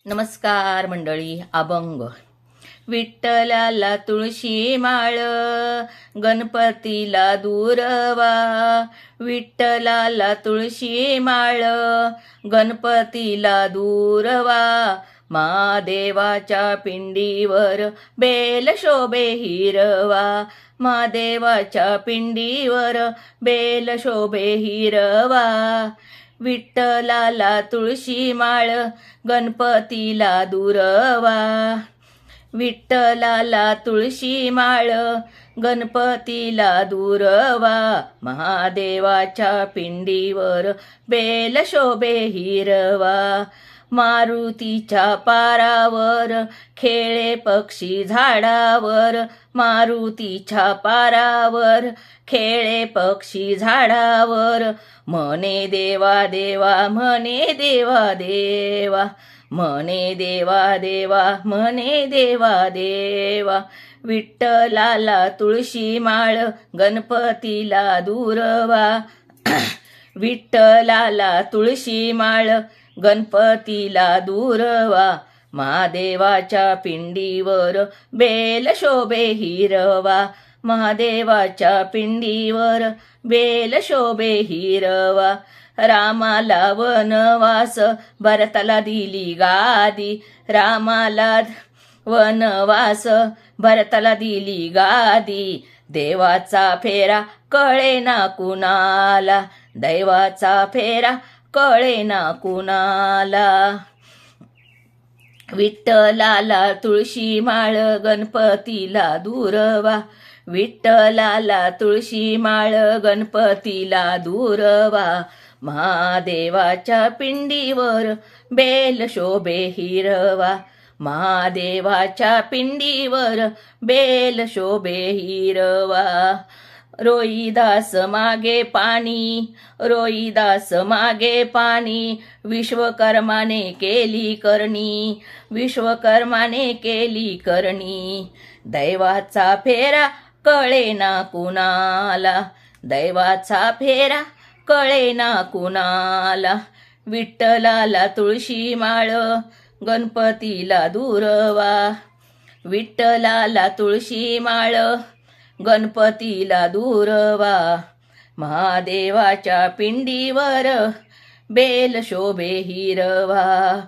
नमस्कार मंडळी. अभंग. विठ्ठलाला तुळशी माळ, गणपतीला दूरवा. विठ्ठलाला तुळशी माळ, गणपतीला दूरवा. महादेवाच्या पिंडीवर बेल शोभे हिरवा. महादेवाच्या पिंडीवर बेल शोभे हिरवा. विठ्ठलाला तुळशी माळ, गणपतीला दूरवा. विठ्ठलाला तुळशी माळ, गणपतीला दूरवा. महादेवाच्या पिंडीवर बेल शोभे हिरवा. मारुतीच्या पारावर खेळे पक्षी झाडावर. मारुतीच्या पारावर खेळे पक्षी झाडावर. म्हणे देवा देवा, म्हणे देवा देवा, म्हणे देवा देवा, म्हणे देवा देवा. विठ्ठलाला तुळशी माळ, गणपतीला दूरवा. विठ्ठलाला तुळशी माळ, गणपतीला दूरवा. महादेवाच्या पिंडीवर बेल शोभे हिरवा. महादेवाच्या पिंडीवर बेल शोभे हिरवा. रामाला वनवास, भरताला दिली गादी. रामाला वनवास, भरताला दिली गादी. देवाचा फेरा कळेना कुणाला. दैवाचा फेरा कळेना कुणाला. विठ्ठलाला तुळशी माळ, गणपतीला दूरवा. विठ्ठलाला तुळशी माळ, गणपतीला दूरवा. महादेवाच्या पिंडीवर बेल शोभे हिरवा. महादेवाच्या पिंडीवर बेल शोभे हिरवा. रोहिदास मागे पाणी, रोहिदास मागे पाणी. विश्वकर्माने केली करणी, विश्वकर्माने केली करणी. दैवाचा फेरा कळेना कुणाला. दैवाचा फेरा कळेना कुणाला. विठ्ठलाला तुळशी माळ, गणपतीला दूरवा. विठ्ठलाला तुळशी माळ, गणपतीला दूरवा. महादेवाच्या पिंडीवर बेल शोभे हिरवा.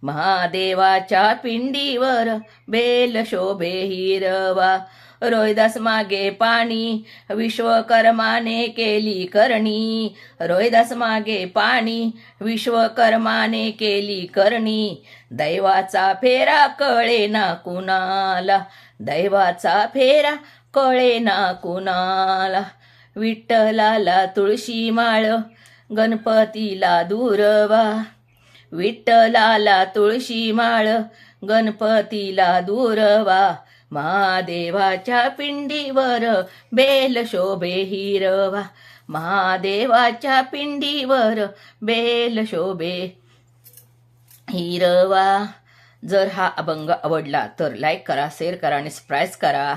महादेवाच्या पिंडीवर बेल शोभे हिरवा. रोहिदास मागे पाणी, विश्वकर्माने केली करणी. रोहिदास मागे पाणी, विश्वकर्माने केली करणी. दैवाचा फेरा कळेना कुणाला. दैवाचा फेरा कळेना कुणाला. विठ्ठलाला तुळशी माळ, गणपतीला दूरवा. विठ्ठलाला तुळशी माळ, गणपतीला दूरवा. महादेवाच्या पिंडीवर बेल शोभे हिरवा. महादेवाच्या पिंडीवर बेल शोभे हिरवा. जर हा अभंग आवडला तर लाईक करा, शेअर करा आणि सबस्क्राईब करा.